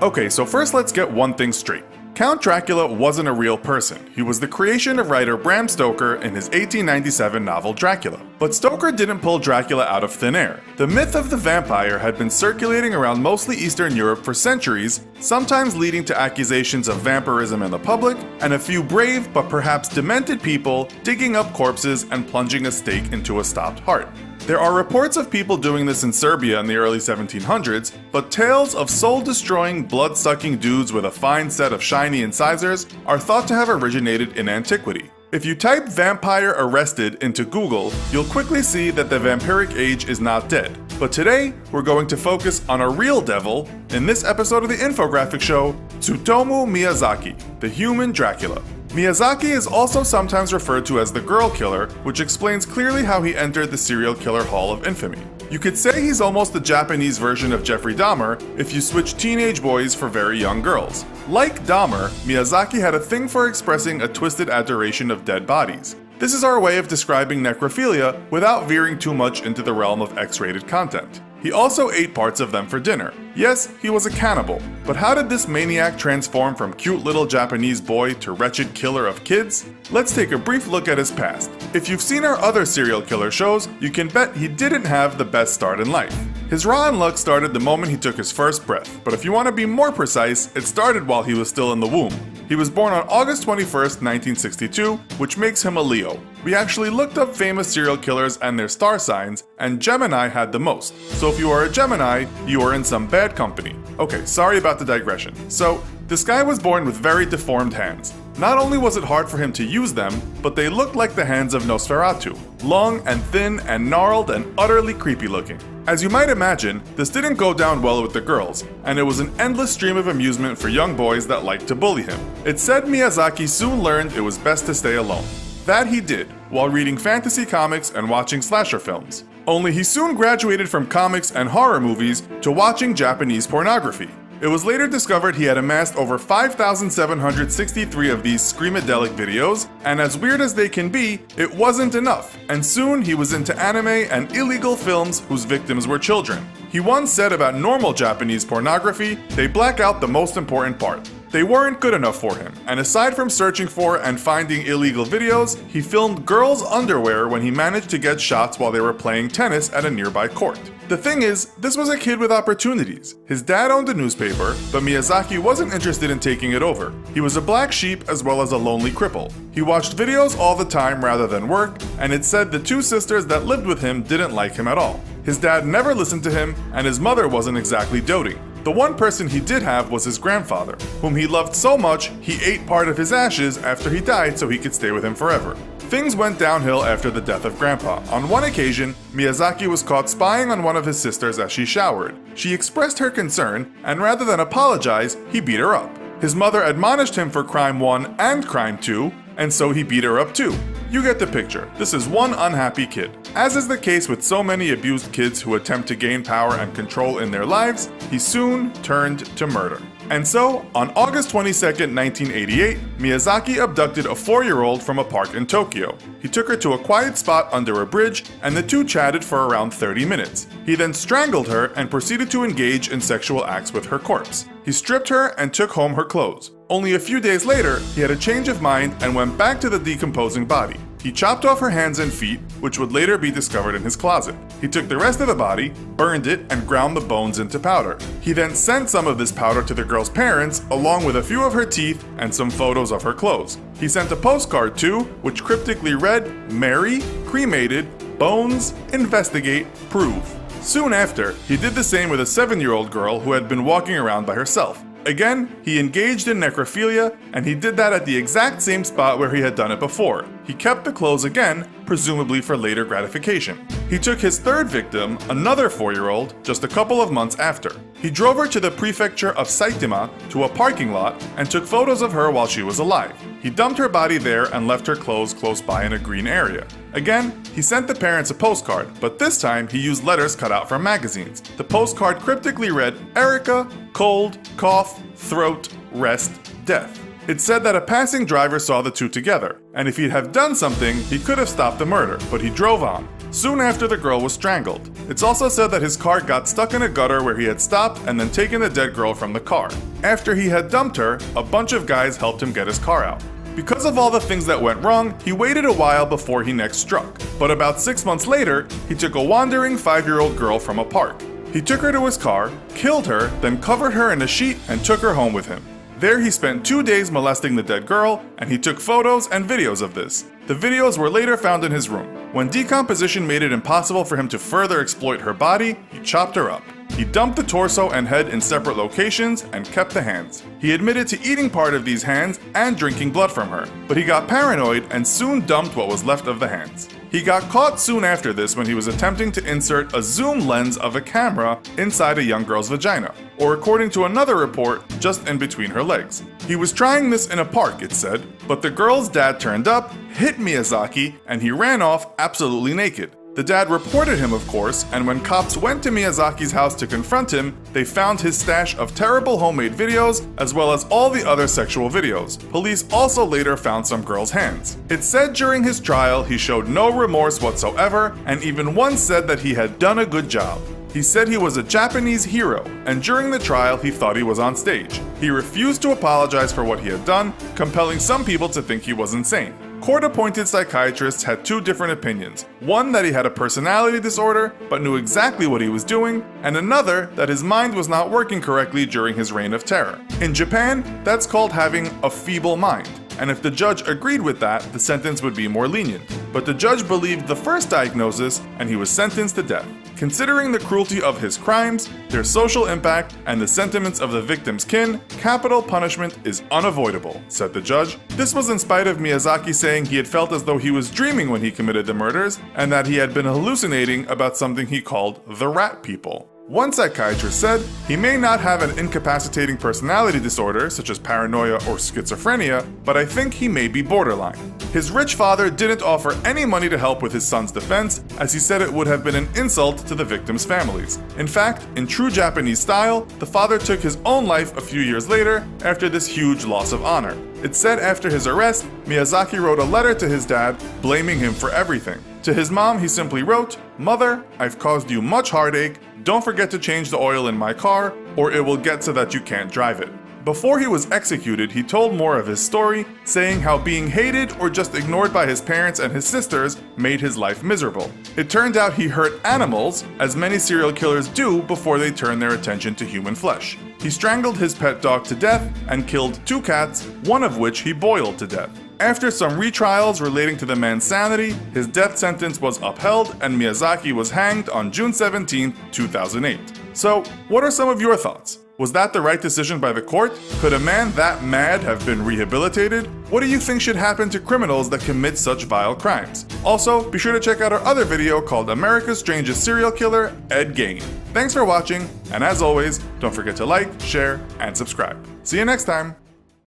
Okay, so first let's get one thing straight. Count Dracula wasn't a real person. He was the creation of writer Bram Stoker in his 1897 novel Dracula. But Stoker didn't pull Dracula out of thin air. The myth of the vampire had been circulating around mostly Eastern Europe for centuries, sometimes leading to accusations of vampirism in the public, and a few brave but perhaps demented people digging up corpses and plunging a stake into a stopped heart. There are reports of people doing this in Serbia in the early 1700s, but tales of soul-destroying, blood-sucking dudes with a fine set of shiny incisors are thought to have originated in antiquity. If you type vampire arrested into Google, you'll quickly see that the vampiric age is not dead. But today, we're going to focus on a real devil in this episode of the infographic show, Tsutomu Miyazaki, the human Dracula. Miyazaki is also sometimes referred to as the girl killer, which explains clearly how he entered the serial killer hall of infamy. You could say he's almost the Japanese version of Jeffrey Dahmer if you switch teenage boys for very young girls. Like Dahmer, Miyazaki had a thing for expressing a twisted adoration of dead bodies. This is our way of describing necrophilia without veering too much into the realm of X-rated content. He also ate parts of them for dinner. Yes, he was a cannibal, but how did this maniac transform from cute little Japanese boy to wretched killer of kids? Let's take a brief look at his past. If you've seen our other serial killer shows, you can bet he didn't have the best start in life. His rotten luck started the moment he took his first breath, but if you want to be more precise, it started while he was still in the womb. He was born on August 21st, 1962, which makes him a Leo. We actually looked up famous serial killers and their star signs, and Gemini had the most. So if you are a Gemini, you are in some bad company. Okay, sorry about the digression. So, this guy was born with very deformed hands. Not only was it hard for him to use them, but they looked like the hands of Nosferatu. Long and thin and gnarled and utterly creepy looking. As you might imagine, this didn't go down well with the girls, and it was an endless stream of amusement for young boys that liked to bully him. It's said Miyazaki soon learned it was best to stay alone. That he did, while reading fantasy comics and watching slasher films. Only he soon graduated from comics and horror movies to watching Japanese pornography. It was later discovered he had amassed over 5,763 of these screamadelic videos, and as weird as they can be, it wasn't enough, and soon he was into anime and illegal films whose victims were children. He once said about normal Japanese pornography, they black out the most important part. They weren't good enough for him, and aside from searching for and finding illegal videos, he filmed girls' underwear when he managed to get shots while they were playing tennis at a nearby court. The thing is, this was a kid with opportunities. His dad owned a newspaper, but Miyazaki wasn't interested in taking it over. He was a black sheep as well as a lonely cripple. He watched videos all the time rather than work, and it said the two sisters that lived with him didn't like him at all. His dad never listened to him, and his mother wasn't exactly doting. The one person he did have was his grandfather, whom he loved so much he ate part of his ashes after he died so he could stay with him forever. Things went downhill after the death of Grandpa. On one occasion, Miyazaki was caught spying on one of his sisters as she showered. She expressed her concern, and rather than apologize, he beat her up. His mother admonished him for crime 1 and crime 2, and so he beat her up too. You get the picture. This is one unhappy kid. As is the case with so many abused kids who attempt to gain power and control in their lives, he soon turned to murder. And so, on August 22, 1988, Miyazaki abducted a 4-year-old from a park in Tokyo. He took her to a quiet spot under a bridge, and the two chatted for around 30 minutes. He then strangled her and proceeded to engage in sexual acts with her corpse. He stripped her and took home her clothes. Only a few days later, he had a change of mind and went back to the decomposing body. He chopped off her hands and feet, which would later be discovered in his closet. He took the rest of the body, burned it, and ground the bones into powder. He then sent some of this powder to the girl's parents, along with a few of her teeth and some photos of her clothes. He sent a postcard too, which cryptically read, "Mary, cremated, bones, investigate, prove." Soon after, he did the same with a 7-year-old girl who had been walking around by herself. Again, he engaged in necrophilia, and he did that at the exact same spot where he had done it before. He kept the clothes again, presumably for later gratification. He took his third victim, another 4-year-old, just a couple of months after. He drove her to the prefecture of Saitama to a parking lot and took photos of her while she was alive. He dumped her body there and left her clothes close by in a green area. Again, he sent the parents a postcard, but this time he used letters cut out from magazines. The postcard cryptically read, "Erica, cold, cough, throat, rest, death." It said that a passing driver saw the two together, and if he'd have done something, he could have stopped the murder, but he drove on. Soon after, the girl was strangled. It's also said that his car got stuck in a gutter where he had stopped and then taken the dead girl from the car. After he had dumped her, a bunch of guys helped him get his car out. Because of all the things that went wrong, he waited a while before he next struck. But about 6 months later, he took a wandering 5-year-old girl from a park. He took her to his car, killed her, then covered her in a sheet and took her home with him. There he spent 2 days molesting the dead girl, and he took photos and videos of this. The videos were later found in his room. When decomposition made it impossible for him to further exploit her body, he chopped her up. He dumped the torso and head in separate locations and kept the hands. He admitted to eating part of these hands and drinking blood from her, but he got paranoid and soon dumped what was left of the hands. He got caught soon after this when he was attempting to insert a zoom lens of a camera inside a young girl's vagina, or according to another report, just in between her legs. He was trying this in a park, it said, but the girl's dad turned up, hit Miyazaki, and he ran off absolutely naked. The dad reported him, of course, and when cops went to Miyazaki's house to confront him, they found his stash of terrible homemade videos, as well as all the other sexual videos. Police also later found some girls' hands. It said during his trial he showed no remorse whatsoever, and even once said that he had done a good job. He said he was a Japanese hero, and during the trial he thought he was on stage. He refused to apologize for what he had done, compelling some people to think he was insane. Court-appointed psychiatrists had 2 different opinions. One that he had a personality disorder, but knew exactly what he was doing, and another that his mind was not working correctly during his reign of terror. In Japan, that's called having a feeble mind. And if the judge agreed with that, the sentence would be more lenient. But the judge believed the first diagnosis, and he was sentenced to death. Considering the cruelty of his crimes, their social impact, and the sentiments of the victim's kin, capital punishment is unavoidable, said the judge. This was in spite of Miyazaki saying he had felt as though he was dreaming when he committed the murders, and that he had been hallucinating about something he called the rat people. One psychiatrist said he may not have an incapacitating personality disorder, such as paranoia or schizophrenia, but I think he may be borderline. His rich father didn't offer any money to help with his son's defense, as he said it would have been an insult to the victims' families. In fact, in true Japanese style, the father took his own life a few years later after this huge loss of honor. It said after his arrest, Miyazaki wrote a letter to his dad, blaming him for everything. To his mom, he simply wrote, "Mother, I've caused you much heartache. Don't forget to change the oil in my car, or it will get so that you can't drive it." Before he was executed, he told more of his story, saying how being hated or just ignored by his parents and his sisters made his life miserable. It turned out he hurt animals, as many serial killers do before they turn their attention to human flesh. He strangled his pet dog to death and killed 2 cats, one of which he boiled to death. After some retrials relating to the man's sanity, his death sentence was upheld and Miyazaki was hanged on June 17, 2008. So, what are some of your thoughts? Was that the right decision by the court? Could a man that mad have been rehabilitated? What do you think should happen to criminals that commit such vile crimes? Also, be sure to check out our other video called America's Strangest Serial Killer, Ed Gein. Thanks for watching, and as always, don't forget to like, share, and subscribe. See you next time!